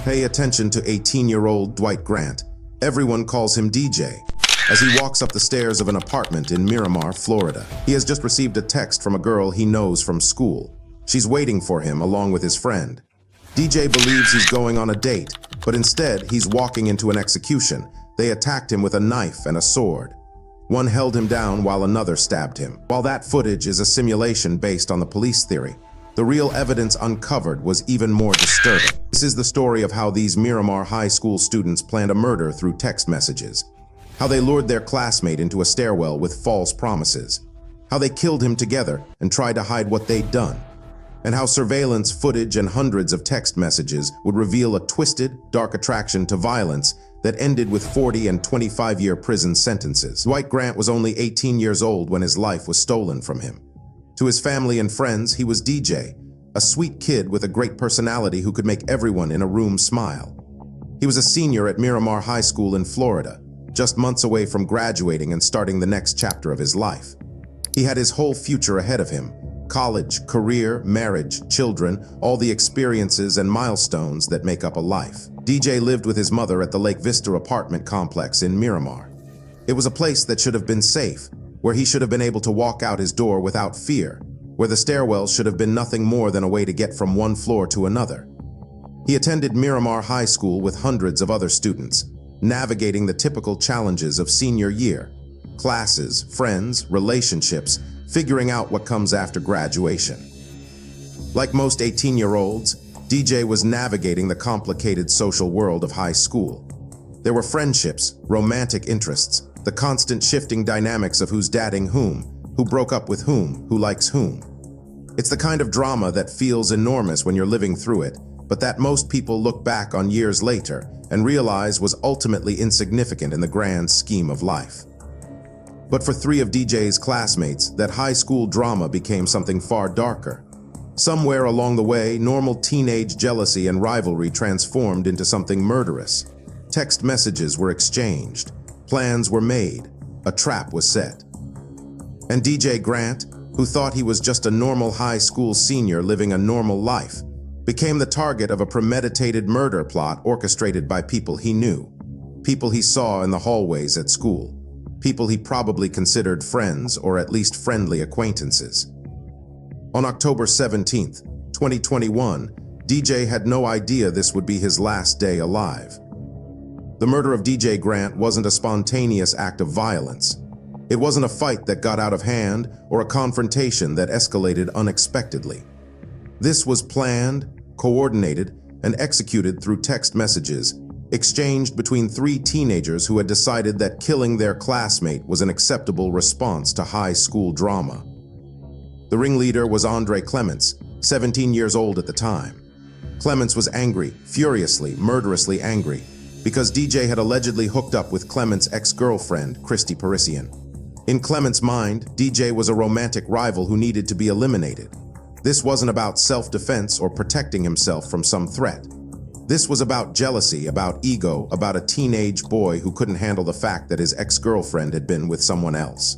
Pay attention to 18-year-old Dwight Grant. Everyone calls him DJ. As he walks up the stairs of an apartment in Miramar, Florida, he has just received a text from a girl he knows from school. She's waiting for him along with his friend. DJ believes he's going on a date, but instead he's walking into an execution. They attacked him with a knife and a sword. One held him down while another stabbed him. While that footage is a simulation based on the police theory, the real evidence uncovered was even more disturbing. This is the story of how these Miramar High School students planned a murder through text messages, how they lured their classmate into a stairwell with false promises, how they killed him together and tried to hide what they'd done, and how surveillance footage and hundreds of text messages would reveal a twisted, dark attraction to violence that ended with 40 and 25-year prison sentences. Dwight Grant was only 18 years old when his life was stolen from him. To his family and friends, he was DJ, a sweet kid with a great personality who could make everyone in a room smile. He was a senior at Miramar High School in Florida, just months away from graduating and starting the next chapter of his life. He had his whole future ahead of him: college, career, marriage, children, all the experiences and milestones that make up a life. DJ lived with his mother at the Lake Vista apartment complex in Miramar. It was a place that should have been safe, where he should have been able to walk out his door without fear, where the stairwells should have been nothing more than a way to get from one floor to another. He attended Miramar High School with hundreds of other students, navigating the typical challenges of senior year: classes, friends, relationships, figuring out what comes after graduation. Like most 18-year-olds, DJ was navigating the complicated social world of high school. There were friendships, romantic interests, the constant shifting dynamics of who's dating whom, who broke up with whom, who likes whom. It's the kind of drama that feels enormous when you're living through it, but that most people look back on years later and realize was ultimately insignificant in the grand scheme of life. But for 3 of DJ's classmates, that high school drama became something far darker. Somewhere along the way, normal teenage jealousy and rivalry transformed into something murderous. Text messages were exchanged, plans were made, a trap was set. And DJ Grant, who thought he was just a normal high school senior living a normal life, became the target of a premeditated murder plot orchestrated by people he knew, people he saw in the hallways at school, people he probably considered friends or at least friendly acquaintances. On October 17th, 2021, DJ had no idea this would be his last day alive. The murder of DJ Grant wasn't a spontaneous act of violence. It wasn't a fight that got out of hand or a confrontation that escalated unexpectedly. This was planned, coordinated, and executed through text messages exchanged between 3 teenagers who had decided that killing their classmate was an acceptable response to high school drama. The ringleader was Clements, 17 years old at the time. Clements was angry, furiously, murderously angry, because DJ had allegedly hooked up with Clements' ex-girlfriend, Christy Parisian. In Clements' mind, DJ was a romantic rival who needed to be eliminated. This wasn't about self-defense or protecting himself from some threat. This was about jealousy, about ego, about a teenage boy who couldn't handle the fact that his ex-girlfriend had been with someone else.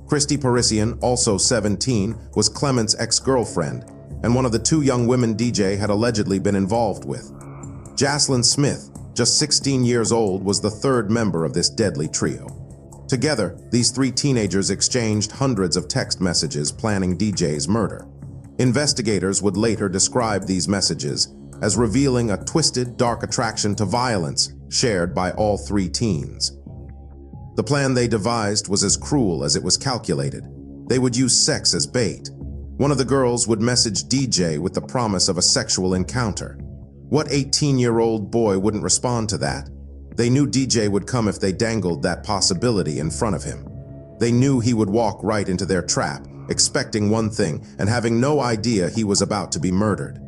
Christy Parisian, also 17, was Clements' ex-girlfriend, and one of the 2 young women DJ had allegedly been involved with. Jaslyn Smith, just 16 years old, was the 3rd member of this deadly trio. Together, these 3 teenagers exchanged hundreds of text messages planning DJ's murder. Investigators would later describe these messages as revealing a twisted, dark attraction to violence shared by all 3 teens. The plan they devised was as cruel as it was calculated. They would use sex as bait. One of the girls would message DJ with the promise of a sexual encounter. What 18-year-old boy wouldn't respond to that? They knew DJ would come if they dangled that possibility in front of him. They knew he would walk right into their trap, expecting one thing and having no idea he was about to be murdered.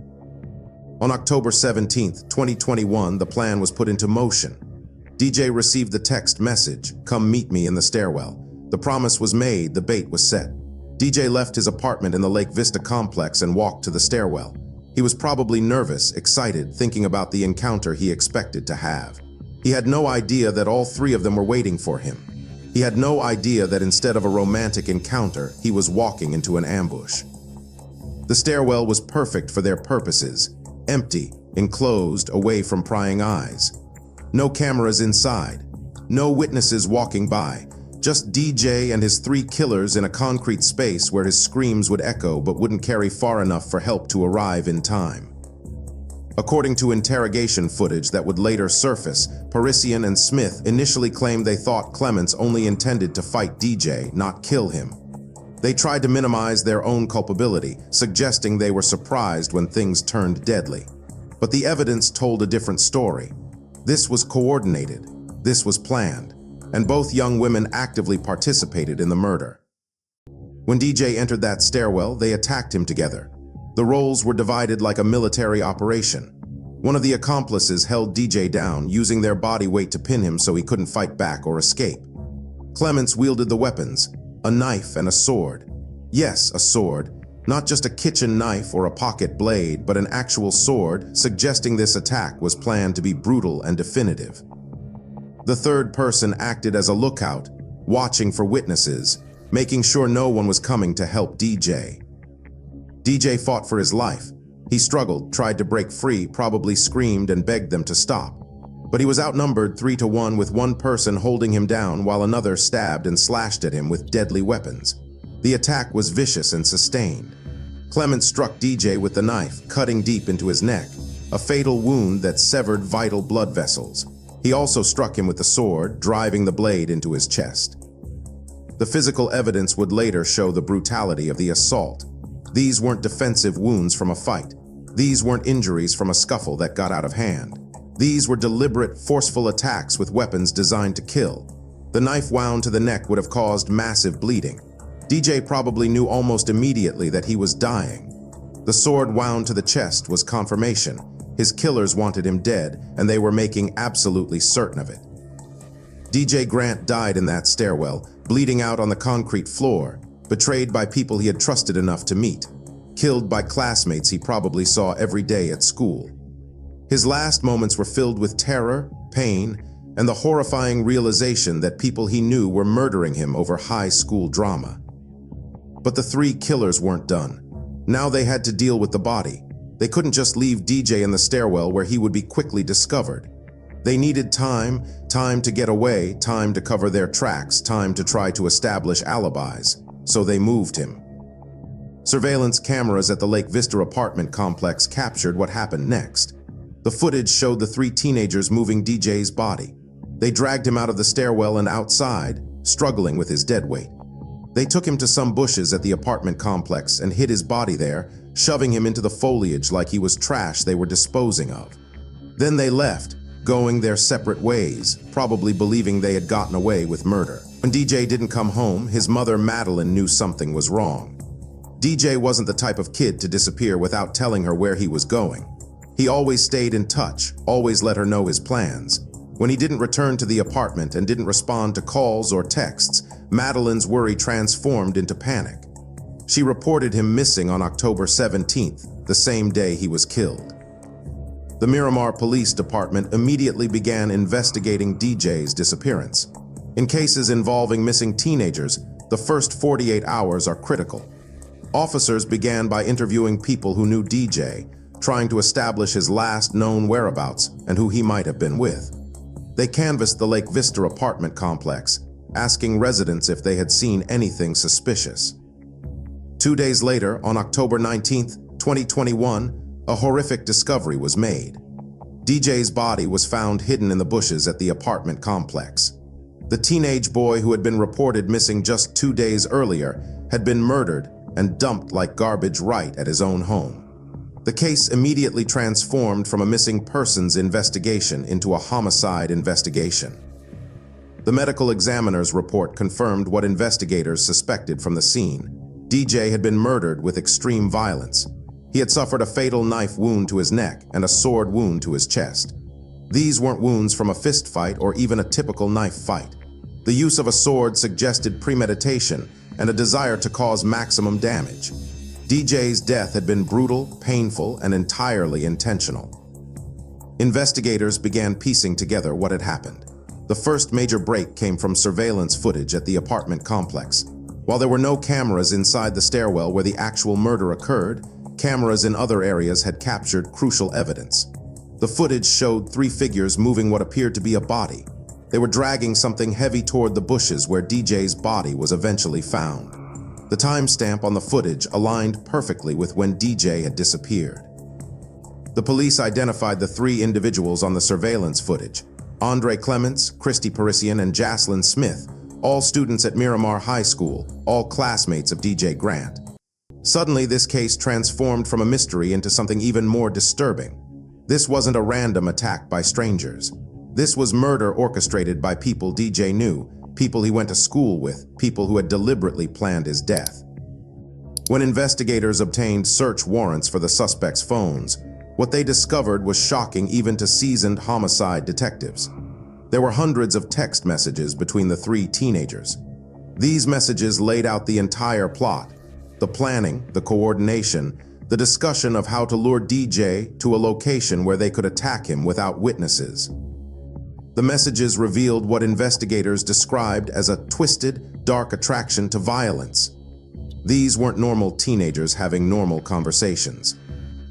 On October 17th, 2021, the plan was put into motion. DJ received the text message, "Come meet me in the stairwell." The promise was made, the bait was set. DJ left his apartment in the Lake Vista complex and walked to the stairwell. He was probably nervous, excited, thinking about the encounter he expected to have. He had no idea that all 3 of them were waiting for him. He had no idea that instead of a romantic encounter, he was walking into an ambush. The stairwell was perfect for their purposes. empty, enclosed, away from prying eyes. No cameras inside, no witnesses walking by, just DJ and his 3 killers in a concrete space where his screams would echo but wouldn't carry far enough for help to arrive in time. According to interrogation footage that would later surface, Parisian and Smith initially claimed they thought Clements only intended to fight DJ, not kill him. They tried to minimize their own culpability, suggesting they were surprised when things turned deadly. But the evidence told a different story. This was coordinated, this was planned, and both young women actively participated in the murder. When DJ entered that stairwell, they attacked him together. The roles were divided like a military operation. One of the accomplices held DJ down, using their body weight to pin him so he couldn't fight back or escape. Clements wielded the weapons, a knife and a sword. Yes, a sword, not just a kitchen knife or a pocket blade, but an actual sword, suggesting this attack was planned to be brutal and definitive. The third person acted as a lookout, watching for witnesses, making sure no one was coming to help DJ. DJ fought for his life. He struggled, tried to break free, probably screamed and begged them to stop. But he was outnumbered 3-1 with one person holding him down while another stabbed and slashed at him with deadly weapons. The attack was vicious and sustained. Clements struck DJ with the knife, cutting deep into his neck, a fatal wound that severed vital blood vessels. He also struck him with the sword, driving the blade into his chest. The physical evidence would later show the brutality of the assault. These weren't defensive wounds from a fight. These weren't injuries from a scuffle that got out of hand. These were deliberate, forceful attacks with weapons designed to kill. The knife wound to the neck would have caused massive bleeding. DJ probably knew almost immediately that he was dying. The sword wound to the chest was confirmation. His killers wanted him dead, and they were making absolutely certain of it. DJ Grant died in that stairwell, bleeding out on the concrete floor, betrayed by people he had trusted enough to meet, killed by classmates he probably saw every day at school. His last moments were filled with terror, pain, and the horrifying realization that people he knew were murdering him over high school drama. But the 3 killers weren't done. Now they had to deal with the body. They couldn't just leave DJ in the stairwell where he would be quickly discovered. They needed time to get away, time to cover their tracks, time to try to establish alibis. So they moved him. Surveillance cameras at the Lake Vista apartment complex captured what happened next. The footage showed the 3 teenagers moving DJ's body. They dragged him out of the stairwell and outside, struggling with his dead weight. They took him to some bushes at the apartment complex and hid his body there, shoving him into the foliage like he was trash they were disposing of. Then they left, going their separate ways, probably believing they had gotten away with murder. When DJ didn't come home, his mother Madeline knew something was wrong. DJ wasn't the type of kid to disappear without telling her where he was going. He always stayed in touch, always let her know his plans. When he didn't return to the apartment and didn't respond to calls or texts, Madeline's worry transformed into panic. She reported him missing on October 17th, the same day he was killed. The Miramar Police Department immediately began investigating DJ's disappearance. In cases involving missing teenagers, the first 48 hours are critical. Officers began by interviewing people who knew DJ, trying to establish his last known whereabouts and who he might have been with. They canvassed the Lake Vista apartment complex, asking residents if they had seen anything suspicious. 2 days later, on October 19th, 2021, a horrific discovery was made. DJ's body was found hidden in the bushes at the apartment complex. The teenage boy who had been reported missing just 2 days earlier had been murdered and dumped like garbage right at his own home. The case immediately transformed from a missing persons investigation into a homicide investigation. The medical examiner's report confirmed what investigators suspected from the scene. DJ had been murdered with extreme violence. He had suffered a fatal knife wound to his neck and a sword wound to his chest. These weren't wounds from a fist fight or even a typical knife fight. The use of a sword suggested premeditation and a desire to cause maximum damage. DJ's death had been brutal, painful, and entirely intentional. Investigators began piecing together what had happened. The first major break came from surveillance footage at the apartment complex. While there were no cameras inside the stairwell where the actual murder occurred, Cameras in other areas had captured crucial evidence. The footage showed three figures moving what appeared to be a body. They were dragging something heavy toward the bushes where DJ's body was eventually found. The timestamp on the footage aligned perfectly with when DJ had disappeared. The police identified the three individuals on the surveillance footage: Andre Clements, Christy Parisian, and Jaslyn Smith, all students at Miramar High School, all classmates of DJ Grant. Suddenly, this case transformed from a mystery into something even more disturbing. This wasn't a random attack by strangers. This was murder orchestrated by people DJ knew, people he went to school with, people who had deliberately planned his death. When investigators obtained search warrants for the suspects' phones, what they discovered was shocking even to seasoned homicide detectives. There were hundreds of text messages between the three teenagers. These messages laid out the entire plot: the planning, the coordination, the discussion of how to lure DJ to a location where they could attack him without witnesses. The messages revealed what investigators described as a twisted, dark attraction to violence. These weren't normal teenagers having normal conversations.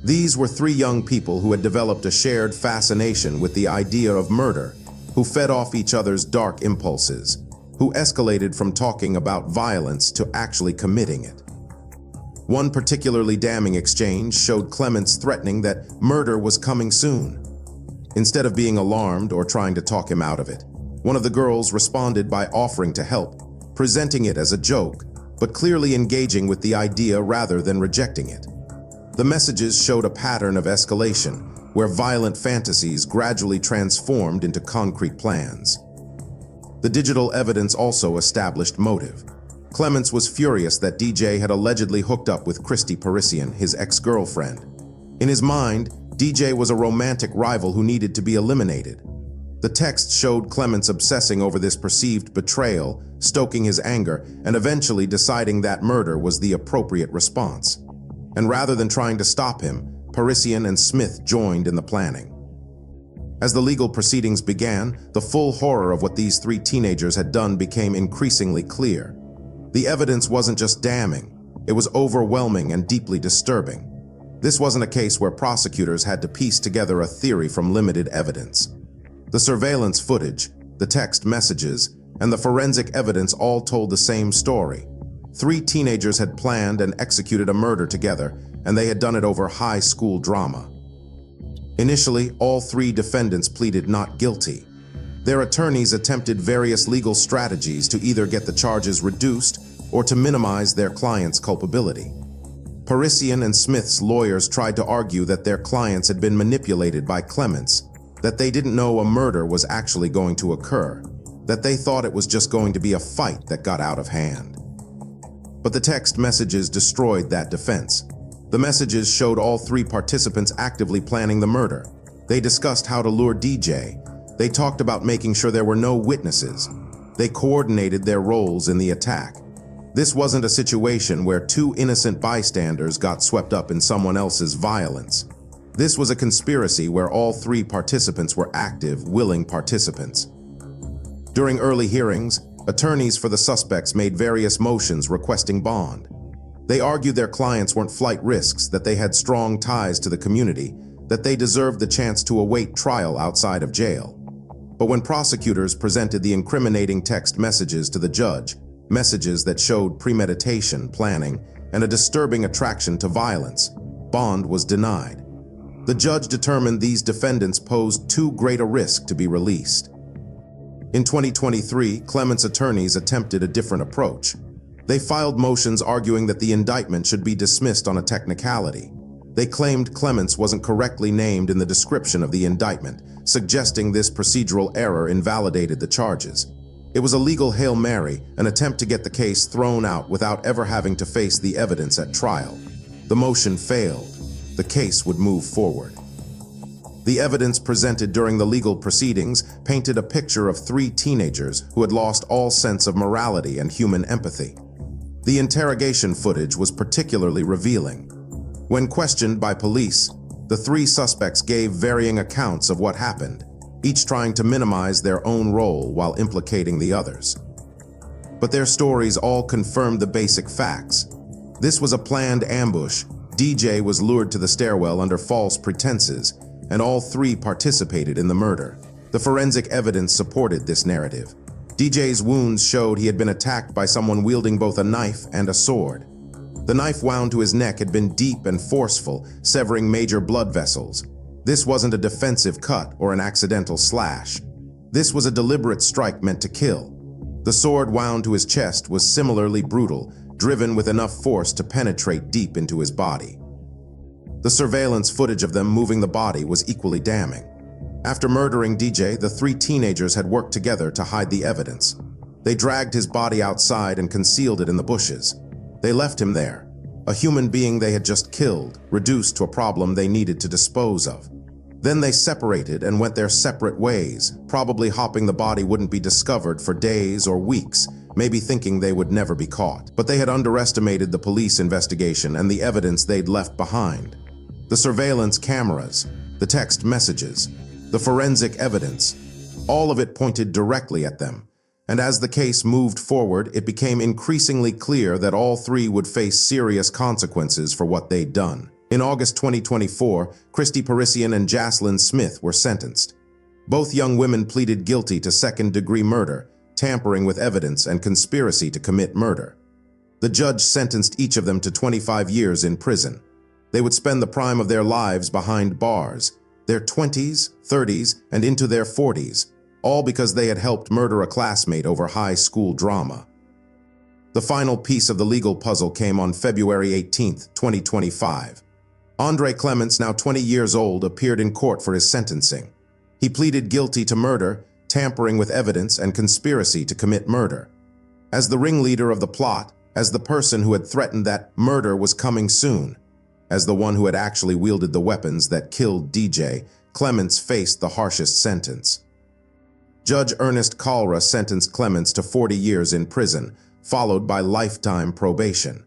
These were three young people who had developed a shared fascination with the idea of murder, who fed off each other's dark impulses, who escalated from talking about violence to actually committing it. One particularly damning exchange showed Clements threatening that murder was coming soon. Instead of being alarmed or trying to talk him out of it, one of the girls responded by offering to help, presenting it as a joke, but clearly engaging with the idea rather than rejecting it. The messages showed a pattern of escalation, where violent fantasies gradually transformed into concrete plans. The digital evidence also established motive. Clements was furious that DJ had allegedly hooked up with Christy Parisian, his ex-girlfriend. In his mind, DJ was a romantic rival who needed to be eliminated. The text showed Clements obsessing over this perceived betrayal, stoking his anger, and eventually deciding that murder was the appropriate response. And rather than trying to stop him, Parisian and Smith joined in the planning. As the legal proceedings began, the full horror of what these three teenagers had done became increasingly clear. The evidence wasn't just damning, it was overwhelming and deeply disturbing. This wasn't a case where prosecutors had to piece together a theory from limited evidence. The surveillance footage, the text messages, and the forensic evidence all told the same story. Three teenagers had planned and executed a murder together, and they had done it over high school drama. Initially, all three defendants pleaded not guilty. Their attorneys attempted various legal strategies to either get the charges reduced or to minimize their client's culpability. Parisian and Smith's lawyers tried to argue that their clients had been manipulated by Clements, that they didn't know a murder was actually going to occur, that they thought it was just going to be a fight that got out of hand. But the text messages destroyed that defense. The messages showed all three participants actively planning the murder. They discussed how to lure DJ. They talked about making sure there were no witnesses. They coordinated their roles in the attack. This wasn't a situation where two innocent bystanders got swept up in someone else's violence. This was a conspiracy where all three participants were active, willing participants. During early hearings, attorneys for the suspects made various motions requesting bond. They argued their clients weren't flight risks, that they had strong ties to the community, that they deserved the chance to await trial outside of jail. But when prosecutors presented the incriminating text messages to the judge, messages that showed premeditation, planning, and a disturbing attraction to violence, bond was denied. The judge determined these defendants posed too great a risk to be released. In 2023, Clements' attorneys attempted a different approach. They filed motions arguing that the indictment should be dismissed on a technicality. They claimed Clements wasn't correctly named in the description of the indictment, suggesting this procedural error invalidated the charges. It was a legal Hail Mary, an attempt to get the case thrown out without ever having to face the evidence at trial. The motion failed. The case would move forward. The evidence presented during the legal proceedings painted a picture of three teenagers who had lost all sense of morality and human empathy. The interrogation footage was particularly revealing. When questioned by police, the three suspects gave varying accounts of what happened, each trying to minimize their own role while implicating the others. But their stories all confirmed the basic facts. This was a planned ambush, DJ was lured to the stairwell under false pretenses, and all three participated in the murder. The forensic evidence supported this narrative. DJ's wounds showed he had been attacked by someone wielding both a knife and a sword. The knife wound to his neck had been deep and forceful, severing major blood vessels. This wasn't a defensive cut or an accidental slash. This was a deliberate strike meant to kill. The sword wound to his chest was similarly brutal, driven with enough force to penetrate deep into his body. The surveillance footage of them moving the body was equally damning. After murdering DJ, the three teenagers had worked together to hide the evidence. They dragged his body outside and concealed it in the bushes. They left him there, a human being they had just killed, reduced to a problem they needed to dispose of. Then they separated and went their separate ways, probably hoping the body wouldn't be discovered for days or weeks, maybe thinking they would never be caught. But they had underestimated the police investigation and the evidence they'd left behind. The surveillance cameras, the text messages, the forensic evidence, all of it pointed directly at them. And as the case moved forward, it became increasingly clear that all three would face serious consequences for what they'd done. In August 2024, Christy Parisian and Jaslyn Smith were sentenced. Both young women pleaded guilty to second-degree murder, tampering with evidence, and conspiracy to commit murder. The judge sentenced each of them to 25 years in prison. They would spend the prime of their lives behind bars, their 20s, 30s, and into their 40s, all because they had helped murder a classmate over high school drama. The final piece of the legal puzzle came on February 18, 2025. Andre Clements, now 20 years old, appeared in court for his sentencing. He pleaded guilty to murder, tampering with evidence, and conspiracy to commit murder. As the ringleader of the plot, as the person who had threatened that murder was coming soon, as the one who had actually wielded the weapons that killed DJ, Clements faced the harshest sentence. Judge Ernest Kalra sentenced Clements to 40 years in prison, followed by lifetime probation.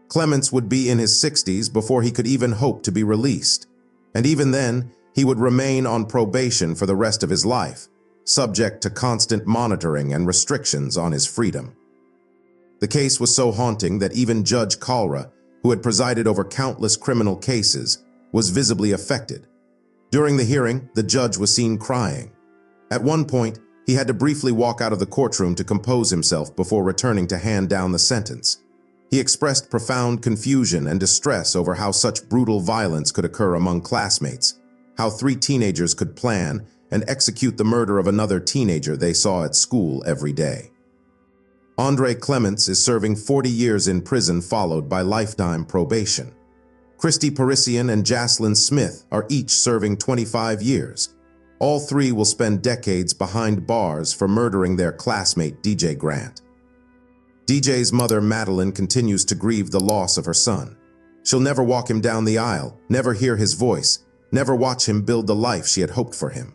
Clements would be in his 60s before he could even hope to be released. And even then, he would remain on probation for the rest of his life, subject to constant monitoring and restrictions on his freedom. The case was so haunting that even Judge Kalra, who had presided over countless criminal cases, was visibly affected. During the hearing, the judge was seen crying. At one point, he had to briefly walk out of the courtroom to compose himself before returning to hand down the sentence. He expressed profound confusion and distress over how such brutal violence could occur among classmates, how three teenagers could plan and execute the murder of another teenager they saw at school every day. Andre Clements is serving 40 years in prison, followed by lifetime probation. Christy Parisian and Jaslyn Smith are each serving 25 years. All three will spend decades behind bars for murdering their classmate DJ Grant. DJ's mother, Madeline, continues to grieve the loss of her son. She'll never walk him down the aisle, never hear his voice, never watch him build the life she had hoped for him.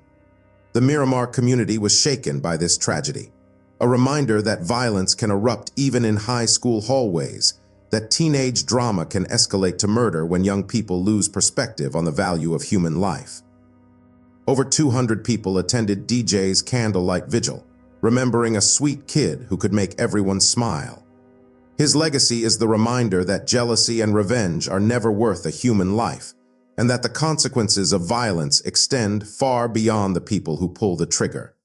The Miramar community was shaken by this tragedy, a reminder that violence can erupt even in high school hallways, that teenage drama can escalate to murder when young people lose perspective on the value of human life. Over 200 people attended DJ's candlelight vigil, remembering a sweet kid who could make everyone smile. His legacy is the reminder that jealousy and revenge are never worth a human life, and that the consequences of violence extend far beyond the people who pull the trigger.